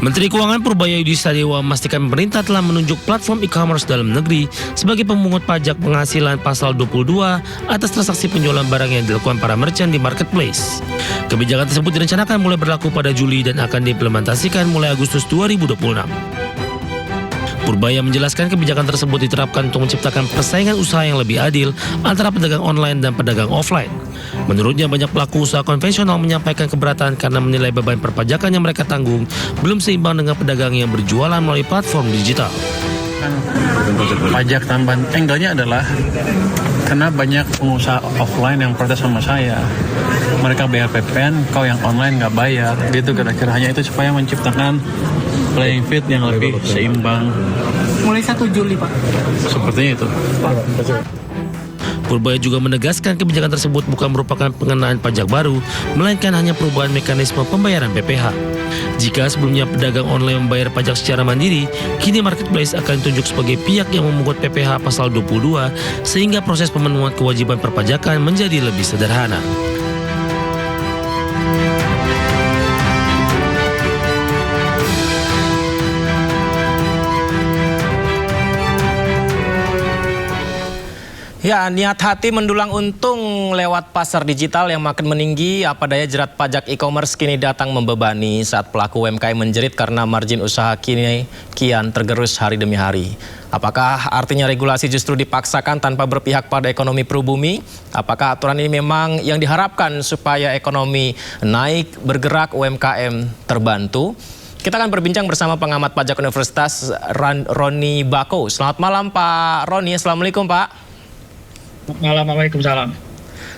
Menteri Keuangan Purbaya Yudhistadewa memastikan pemerintah telah menunjuk platform e-commerce dalam negeri sebagai pemungut pajak penghasilan pasal 22 atas transaksi penjualan barang yang dilakukan para merchant di marketplace. Kebijakan tersebut direncanakan mulai berlaku pada Juli dan akan diimplementasikan mulai Agustus 2026. Purbaya menjelaskan kebijakan tersebut diterapkan untuk menciptakan persaingan usaha yang lebih adil antara pedagang online dan pedagang offline. Menurutnya, banyak pelaku usaha konvensional menyampaikan keberatan karena menilai beban perpajakan yang mereka tanggung belum seimbang dengan pedagang yang berjualan melalui platform digital. Pajak tambahan angle-nya adalah karena banyak pengusaha offline yang protes sama saya. Mereka bayar PPN, kau yang online nggak bayar. Gitu kira-kira, hanya itu supaya menciptakan playing field yang lebih seimbang. Mulai 1 Juli, Pak. Sepertinya itu. Purbaya juga menegaskan kebijakan tersebut bukan merupakan pengenaan pajak baru, melainkan hanya perubahan mekanisme pembayaran PPh. Jika sebelumnya pedagang online membayar pajak secara mandiri, kini marketplace akan ditunjuk sebagai pihak yang memungut PPh pasal 22, sehingga proses pemenuhan kewajiban perpajakan menjadi lebih sederhana. Ya, niat hati mendulang untung lewat pasar digital yang makin meninggi, apa daya jerat pajak e-commerce kini datang membebani saat pelaku UMKM menjerit karena margin usaha kian tergerus hari demi hari. Apakah artinya regulasi justru dipaksakan tanpa berpihak pada ekonomi pribumi? Apakah aturan ini memang yang diharapkan supaya ekonomi naik, bergerak, UMKM terbantu? Kita akan berbincang bersama pengamat pajak Universitas Roni Bako. Selamat malam Pak Roni, Assalamualaikum Pak. Malam, Waalaikumsalam.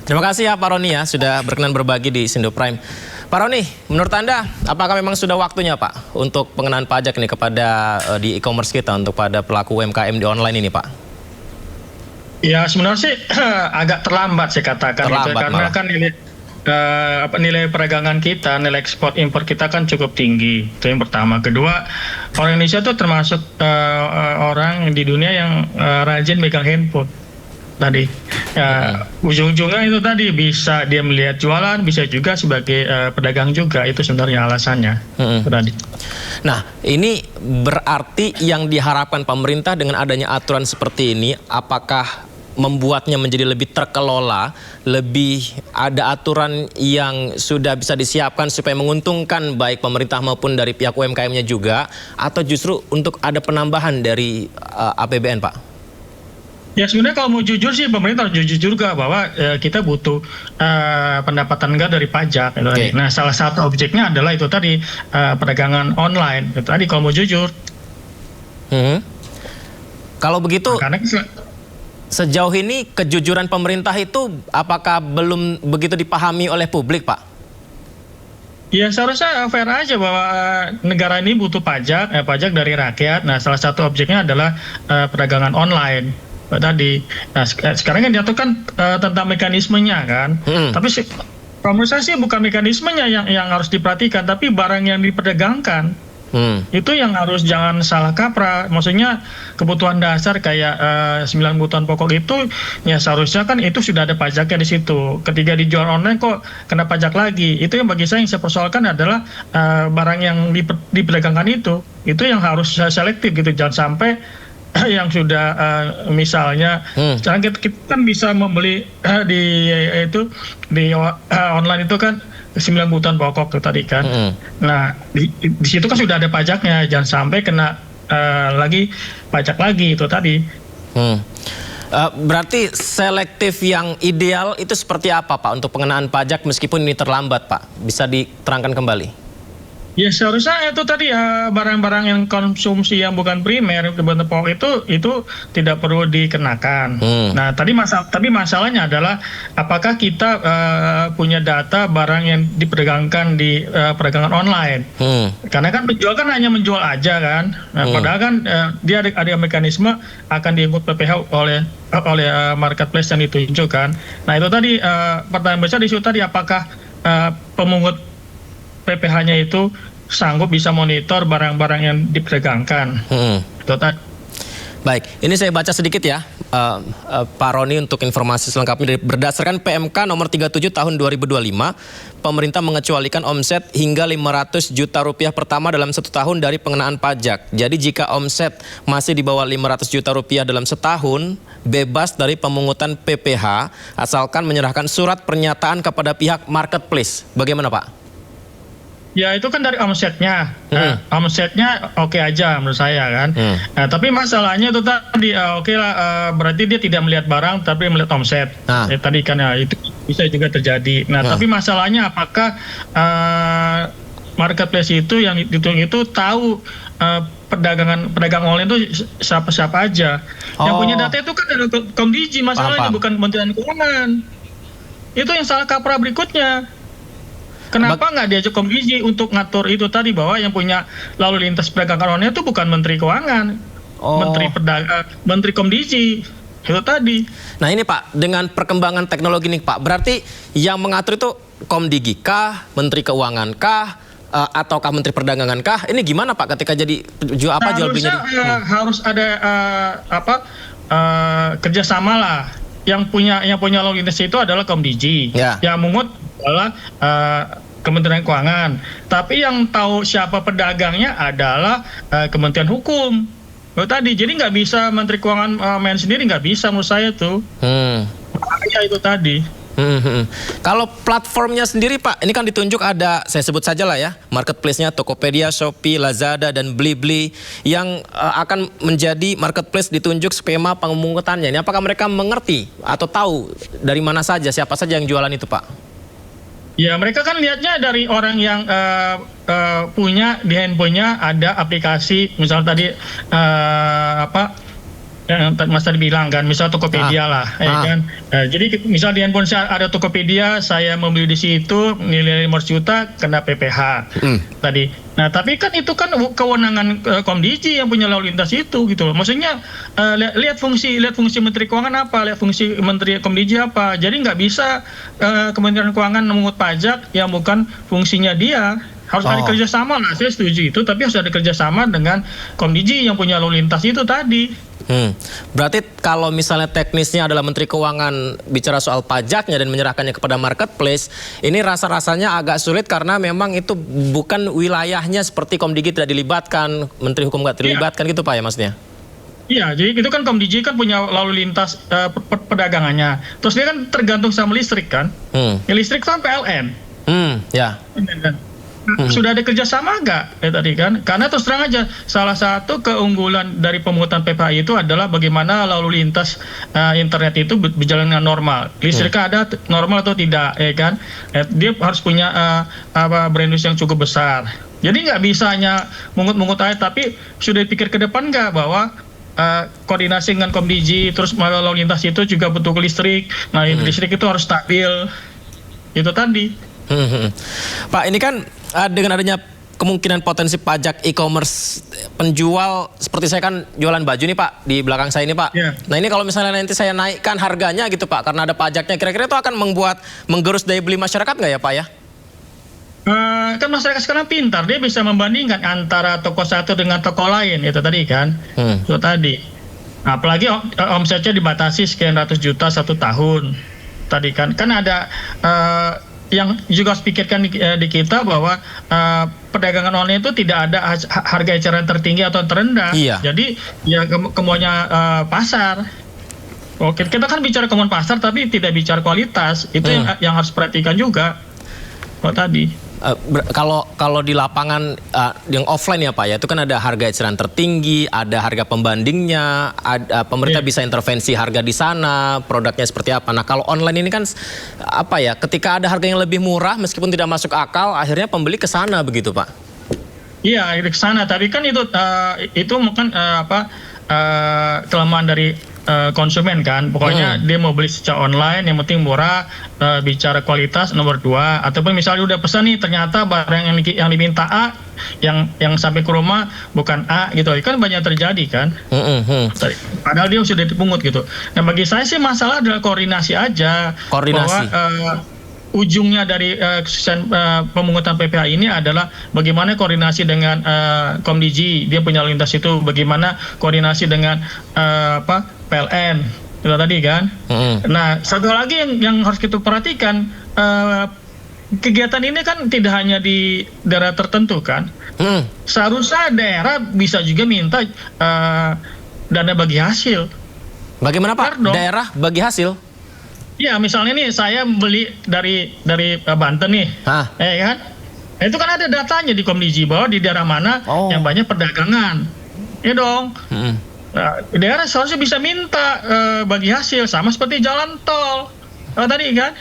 Terima kasih ya Pak Roni ya sudah berkenan berbagi di Sindo Prime. Pak Roni, menurut Anda apakah memang sudah waktunya Pak untuk pengenaan pajak ini kepada di e-commerce kita untuk pada pelaku UMKM di online ini Pak? Ya sebenarnya sih agak terlambat saya katakan Terlambat gitu, karena malah. kan nilai perdagangan kita, nilai ekspor impor kita kan cukup tinggi. Itu yang pertama. Kedua, orang Indonesia tuh termasuk orang di dunia yang rajin megang handphone. Tadi ujung-ujungnya itu tadi bisa dia melihat jualan, bisa juga sebagai pedagang juga, itu sebenarnya alasannya. Tadi. Nah, ini berarti yang diharapkan pemerintah dengan adanya aturan seperti ini, apakah membuatnya menjadi lebih terkelola, lebih ada aturan yang sudah bisa disiapkan supaya menguntungkan baik pemerintah maupun dari pihak UMKM-nya juga, atau justru untuk ada penambahan dari APBN Pak? Ya sebenarnya kalau mau jujur sih pemerintah harus jujur juga bahwa kita butuh pendapatan negara dari pajak. Itu tadi. Nah salah satu objeknya adalah itu tadi perdagangan online. Itu tadi kalau mau jujur. Kalau begitu, karena sejauh ini kejujuran pemerintah itu apakah belum begitu dipahami oleh publik Pak? Ya seharusnya fair aja bahwa negara ini butuh pajak, pajak dari rakyat. Nah salah satu objeknya adalah perdagangan online. Tadi, nah sekarang kan diaturkan tentang mekanismenya kan, tapi kalau menurut saya sih bukan mekanismenya yang harus diperhatikan, tapi barang yang diperdagangkan itu yang harus jangan salah kaprah. Maksudnya kebutuhan dasar kayak 9 kebutuhan pokok itu, ya seharusnya kan itu sudah ada pajaknya di situ. Ketika dijual online kok kena pajak lagi. Itu yang bagi saya yang saya persoalkan adalah barang yang diperdagangkan itu yang harus selektif gitu, jangan sampai yang sudah misalnya sekarang kita kan bisa membeli di online itu kan 9 kebutuhan pokok tuh tadi kan. Nah di situ kan sudah ada pajaknya, jangan sampai kena lagi pajak lagi itu tadi. Berarti selektif yang ideal itu seperti apa Pak untuk pengenaan pajak meskipun ini terlambat Pak? Bisa diterangkan kembali? Ya seharusnya itu tadi ya barang-barang yang konsumsi yang bukan primer kebutuhan pokok itu tidak perlu dikenakan. Nah tapi masalahnya adalah apakah kita punya data barang yang diperdagangkan di perdagangan online? Karena kan penjual kan hanya menjual aja kan. Nah, padahal kan dia ada mekanisme akan diinput PPh oleh marketplace yang ditunjukkan. Nah itu tadi pertanyaan besar di situ tadi, apakah pemungut PPh-nya itu sanggup bisa monitor barang-barang yang diperdagangkan. Itu tadi. Baik, ini saya baca sedikit ya, Pak Roni, untuk informasi selengkapnya. Berdasarkan PMK nomor 37 tahun 2025, pemerintah mengecualikan omset hingga 500 juta rupiah pertama dalam 1 tahun dari pengenaan pajak. Jadi jika omset masih di bawah 500 juta rupiah dalam setahun, bebas dari pemungutan PPh, asalkan menyerahkan surat pernyataan kepada pihak marketplace. Bagaimana Pak? Ya itu kan dari omsetnya, omsetnya oke aja menurut saya kan. Nah, tapi masalahnya itu tadi oke lah, berarti dia tidak melihat barang tapi melihat omset. Tadi kan ya itu bisa juga terjadi. Nah tapi masalahnya apakah marketplace itu yang dihitung itu tahu pedagang online itu siapa aja. Yang punya data itu kan ada Komdiji, masalahnya bukan Kementerian Keuangan. Itu yang salah kaprah berikutnya. Kenapa nggak diajak Komdiji untuk ngatur itu tadi, bahwa yang punya lalu lintas perdagangan online itu bukan Menteri Keuangan, Menteri Komdiji itu tadi. Nah ini Pak, dengan perkembangan teknologi nih Pak, berarti yang mengatur itu Komdigi kah, Menteri Keuangan kah, ataukah Menteri Perdagangan kah? Ini gimana Pak ketika jadi jual belinya? Harus ada kerjasama lah. Yang punya lalu lintas itu adalah Komdiji, yang mungut adalah Kementerian Keuangan. Tapi yang tahu siapa pedagangnya adalah Kementerian Hukum. Tadi, jadi nggak bisa Menteri Keuangan main sendiri, nggak bisa menurut saya tuh. Ya itu tadi. Kalau platformnya sendiri Pak, ini kan ditunjuk ada, saya sebut saja lah ya, marketplace-nya Tokopedia, Shopee, Lazada, dan Blibli yang akan menjadi marketplace ditunjuk skema pemungutannya. Ini apakah mereka mengerti atau tahu dari mana saja, siapa saja yang jualan itu Pak? Ya mereka kan lihatnya dari orang yang punya di handphonenya ada aplikasi, misalnya tadi yang Mas tadi bilang kan, misal Tokopedia lah, kan. Jadi misal di handphone saya ada Tokopedia, saya membeli di situ nilai 500 juta kena PPh tadi. Nah tapi kan itu kan kewenangan Komdiji yang punya lalu lintas itu gitu loh. Maksudnya lihat fungsi Menteri Keuangan apa, lihat fungsi Menteri Komdiji apa. Jadi nggak bisa Kementerian Keuangan memungut pajak yang bukan fungsinya dia. Harus ada kerjasama lah, saya setuju itu, tapi harus ada kerjasama dengan Komdiji yang punya lalu lintas itu tadi. Berarti kalau misalnya teknisnya adalah Menteri Keuangan bicara soal pajaknya dan menyerahkannya kepada marketplace, ini rasa-rasanya agak sulit karena memang itu bukan wilayahnya, seperti Komdigi tidak dilibatkan, Menteri Hukum nggak terlibatkan gitu Pak ya maksudnya? Iya, jadi itu kan Komdiji kan punya lalu lintas perdagangannya. Terus dia kan tergantung sama listrik kan? Listrik kan PLN. Ya. Sudah ada kerjasama nggak tadi kan? Karena terus terang aja, salah satu keunggulan dari pemungutan PPh itu adalah bagaimana lalu lintas internet itu berjalan dengan normal. Listriknya ada normal atau tidak, ya kan? Dia harus punya brainwaves yang cukup besar. Jadi nggak bisa hanya mungut-mungut aja, tapi sudah dipikir ke depan nggak bahwa koordinasi dengan Komdiji, terus lalu lintas itu juga butuh listrik. Nah, listrik itu harus stabil. Itu tadi. Pak, ini kan dengan adanya kemungkinan potensi pajak e-commerce, penjual seperti saya kan jualan baju nih Pak, di belakang saya ini Pak. Nah ini kalau misalnya nanti saya naikkan harganya gitu Pak, karena ada pajaknya, kira-kira itu akan menggerus daya beli masyarakat nggak ya Pak ya? Kan masyarakat sekarang pintar, dia bisa membandingkan antara toko satu dengan toko lain, itu tadi kan. Itu tadi. Apalagi omsetnya dibatasi sekian ratus juta 1 tahun. Tadi kan ada yang juga harus pikirkan di kita bahwa perdagangan online itu tidak ada harga eceran tertinggi atau terendah. Jadi ya kemauannya pasar. Oke, kita kan bicara kemauan pasar tapi tidak bicara kualitas. Itu yang harus perhatikan juga. Tadi. Kalau di lapangan yang offline ya Pak ya, itu kan ada harga eceran tertinggi, ada harga pembandingnya, ada pemerintah bisa intervensi harga di sana, produknya seperti apa. Nah kalau online ini kan apa ya, ketika ada harga yang lebih murah meskipun tidak masuk akal, akhirnya pembeli ke sana begitu Pak? Iya, ke sana. Tapi kan itu mungkin kelemahan dari konsumen kan, pokoknya dia mau beli secara online, yang penting murah, bicara kualitas nomor 2, ataupun misalnya udah pesan nih ternyata barang yang diminta A, yang sampai ke rumah bukan A gitu, kan banyak terjadi kan. Padahal dia sudah dipungut gitu. Nah bagi saya sih masalah adalah koordinasi aja. Koordinasi. Bahwa, ujungnya dari pemungutan PPh ini adalah bagaimana koordinasi dengan Komdiji, dia punya lintas itu, bagaimana koordinasi dengan PLN itu tadi kan. Nah, satu lagi yang harus kita perhatikan, kegiatan ini kan tidak hanya di daerah tertentu kan. Seharusnya daerah bisa juga minta dana bagi hasil. Bagaimana Pak? Daerah bagi hasil? Ya, misalnya nih saya beli dari Banten nih, kan? Itu kan ada datanya di Komdiji bahwa di daerah mana yang banyak perdagangan, ya dong. Nah, daerah seharusnya bisa minta bagi hasil sama seperti jalan tol tadi kan.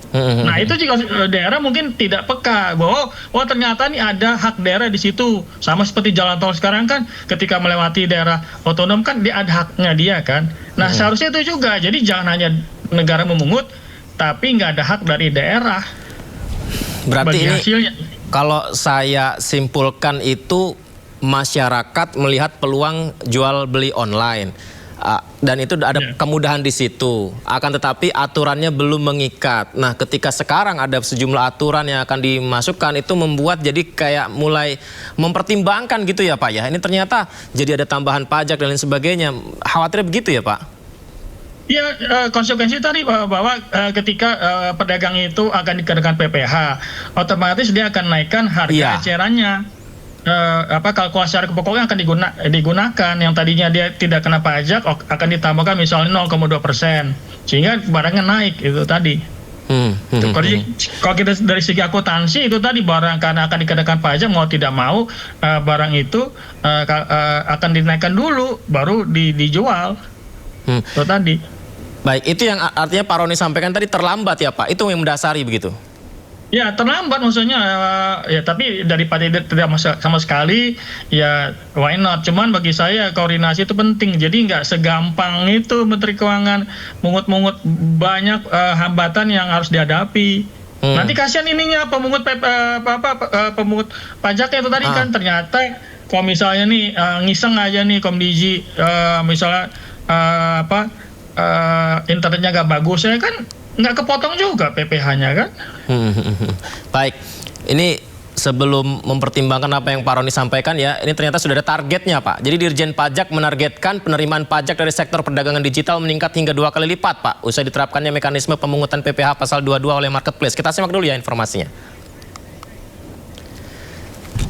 Nah, itu juga daerah mungkin tidak peka bahwa ternyata nih ada hak daerah di situ, sama seperti jalan tol sekarang kan, ketika melewati daerah otonom kan dia ada haknya dia kan. Nah, seharusnya itu juga, jadi jangan hanya negara memungut tapi nggak ada hak dari daerah. Berarti bagi ini hasilnya. Kalau saya simpulkan itu masyarakat melihat peluang jual beli online. Dan itu ada kemudahan di situ. Akan tetapi aturannya belum mengikat. Nah, ketika sekarang ada sejumlah aturan yang akan dimasukkan, itu membuat jadi kayak mulai mempertimbangkan gitu ya Pak ya. Ini ternyata jadi ada tambahan pajak dan lain sebagainya. Khawatir begitu ya Pak? Ya, konsekuensi tadi bahwa ketika pedagang itu akan dikenakan PPh, otomatis dia akan naikkan harga ecerannya. Kalkulasi harga pokoknya akan digunakan, yang tadinya dia tidak kena pajak akan ditambahkan misalnya 0,2%, sehingga barangnya naik itu tadi. Kalau kita dari segi akuntansi itu tadi, barang karena akan dikenakan pajak mau tidak mau barang itu akan dinaikkan dulu baru dijual. Itu tadi. Baik, itu yang artinya Pak Roni sampaikan tadi terlambat ya Pak, itu yang mendasari begitu? Ya, terlambat maksudnya, ya tapi daripada tidak sama sekali, ya why not. Cuman bagi saya koordinasi itu penting, jadi nggak segampang itu Menteri Keuangan mungut-mungut, banyak hambatan yang harus dihadapi. Nanti kasihan ininya pemungut pemungut pajaknya itu tadi kan, ternyata kalau misalnya nih ngiseng aja nih Komdiji, misalnya internetnya nggak bagus, ya kan nggak kepotong juga PPh-nya kan. Baik, ini sebelum mempertimbangkan apa yang Pak Roni sampaikan ya, ini ternyata sudah ada targetnya Pak. Jadi Dirjen Pajak menargetkan penerimaan pajak dari sektor perdagangan digital meningkat hingga 2 kali lipat Pak, usai diterapkannya mekanisme pemungutan PPh pasal 22 oleh Marketplace. Kita simak dulu ya informasinya.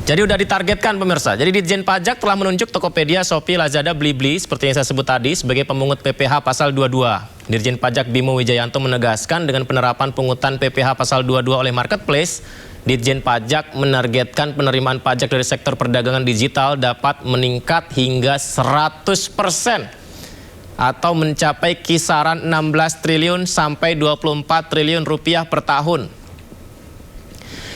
Jadi udah ditargetkan pemirsa. Jadi Ditjen Pajak telah menunjuk Tokopedia, Shopee, Lazada, Blibli seperti yang saya sebut tadi sebagai pemungut PPh pasal 22. Dirjen Pajak Bimo Wijayanto menegaskan dengan penerapan pungutan PPh pasal 22 oleh Marketplace, Ditjen Pajak menargetkan penerimaan pajak dari sektor perdagangan digital dapat meningkat hingga 100% atau mencapai kisaran 16 triliun sampai 24 triliun rupiah per tahun.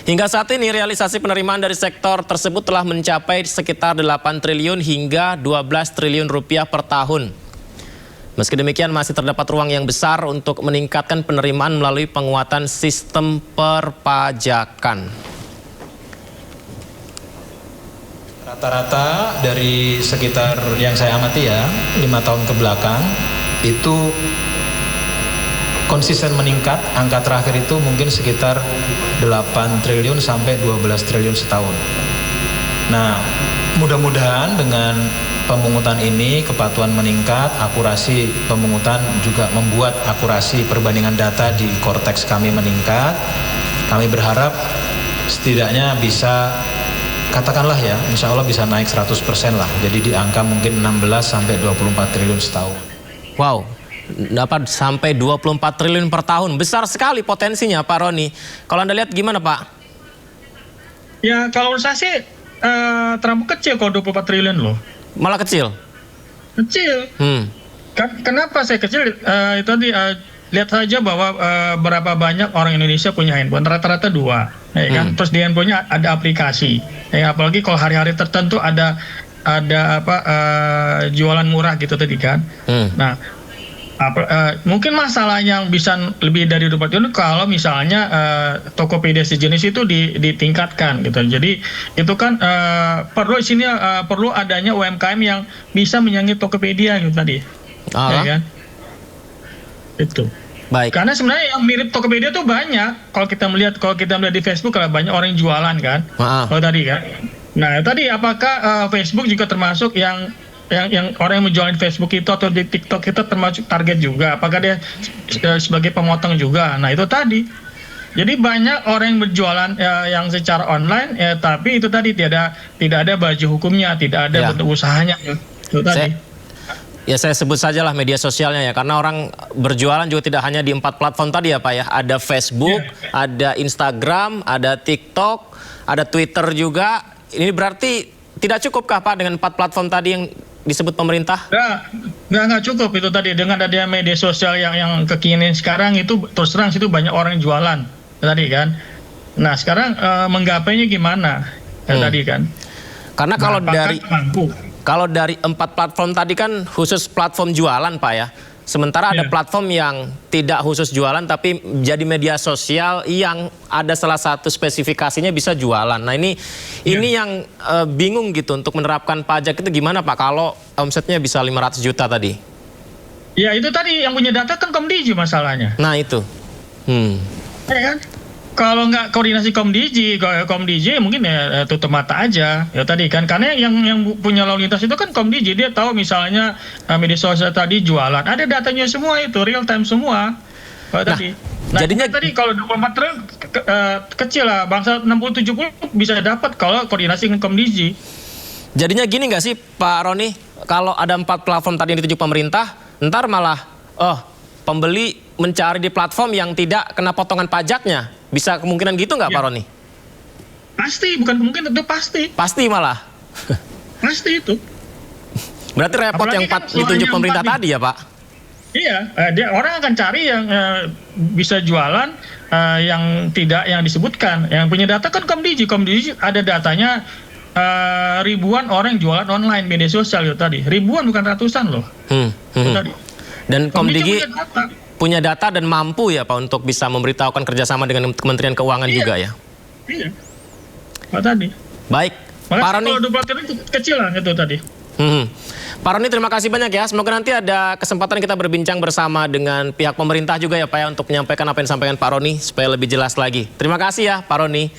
Hingga saat ini realisasi penerimaan dari sektor tersebut telah mencapai sekitar 8 triliun hingga 12 triliun rupiah per tahun. Meski demikian masih terdapat ruang yang besar untuk meningkatkan penerimaan melalui penguatan sistem perpajakan. Rata-rata dari sekitar yang saya amati ya, 5 tahun ke belakang itu konsisten meningkat. Angka terakhir itu mungkin sekitar 8 triliun sampai 12 triliun setahun. Nah, mudah-mudahan dengan pemungutan ini kepatuhan meningkat, akurasi pemungutan juga membuat akurasi perbandingan data di Korteks kami meningkat. Kami berharap setidaknya bisa, katakanlah ya, insya Allah bisa naik 100% lah. Jadi di angka mungkin 16 sampai 24 triliun setahun. Wow, dapat sampai 24 triliun per tahun. Besar sekali potensinya Pak Roni. Kalau Anda lihat gimana Pak? Ya kalau saya sih terlalu kecil kalau 24 triliun loh. Malah kecil? Kecil. Kenapa saya kecil? Itu tadi lihat saja bahwa berapa banyak orang Indonesia punya handphone. Rata-rata 2. Ya kan? Terus di handphonenya ada aplikasi. Ya, apalagi kalau hari-hari tertentu ada jualan murah gitu tadi kan. Nah, mungkin masalah yang bisa lebih dari 24 triliun kalau misalnya Tokopedia sejenis itu ditingkatkan gitu. Jadi itu kan perlu adanya UMKM yang bisa menyangi Tokopedia gitu tadi. Ya kan? Itu. Baik. Karena sebenarnya yang mirip Tokopedia tuh banyak. Kalau kita melihat di Facebook, kalau banyak orang yang jualan kan. Kalau tadi kan. Nah tadi apakah Facebook juga termasuk yang orang yang menjual di Facebook itu atau di TikTok kita termasuk target juga? Apakah dia sebagai pemotong juga? Nah itu tadi. Jadi banyak orang yang berjualan yang secara online, tapi itu tadi tidak ada baju hukumnya, tidak ada bentuk usahanya. Itu tadi. Saya sebut sajalah media sosialnya ya, karena orang berjualan juga tidak hanya di 4 platform tadi ya Pak ya. Ada Facebook, ada Instagram, ada TikTok, ada Twitter juga. Ini berarti tidak cukupkah Pak dengan 4 platform tadi yang disebut pemerintah? Nggak cukup itu tadi. Dengan adanya media sosial yang kekinian sekarang itu terus terang situ banyak orang yang jualan tadi kan. Nah sekarang menggapainya gimana tadi kan? Karena kalau dari 4 platform tadi kan khusus platform jualan Pak ya. Sementara ada platform yang tidak khusus jualan tapi jadi media sosial yang ada salah satu spesifikasinya bisa jualan. Nah ini yang bingung gitu untuk menerapkan pajak itu gimana Pak kalau omsetnya bisa 500 juta tadi? Ya itu tadi yang punya data kan Komdiji masalahnya. Nah itu. Ya kan? Kalau nggak koordinasi Komdiji mungkin ya tutup mata aja ya tadi kan, karena yang punya lalu lintas itu kan Komdiji, dia tahu misalnya media sosial tadi jualan, ada datanya semua itu real time semua tadi. Nah jadinya tadi kalau 24 triliun kecil lah, bangsa 60-70 bisa dapat kalau koordinasi dengan Komdiji. Jadinya gini nggak sih Pak Roni, kalau ada 4 platform tadi yang ditunjuk pemerintah, ntar malah pembeli mencari di platform yang tidak kena potongan pajaknya. Bisa kemungkinan gitu nggak Pak Roni? Pasti, bukan kemungkinan, itu pasti. Pasti malah. Pasti itu. Berarti repot apalagi yang ditunjuk pemerintah tadi ya Pak? Iya, orang akan cari yang bisa jualan yang tidak yang disebutkan. Yang punya data kan Komdiji ada datanya ribuan orang jualan online media sosial itu tadi. Ribuan bukan ratusan loh. Tadi. Dan Komdiji punya data dan mampu ya Pak untuk bisa memberitahukan kerjasama dengan Kementerian Keuangan juga ya? Iya, Pak tadi. Baik, Pak Roni. Kalau 20 itu kecil lah itu tadi. Pak Roni terima kasih banyak ya. Semoga nanti ada kesempatan kita berbincang bersama dengan pihak pemerintah juga ya Pak ya, untuk menyampaikan apa yang disampaikan Pak Roni supaya lebih jelas lagi. Terima kasih ya Pak Roni.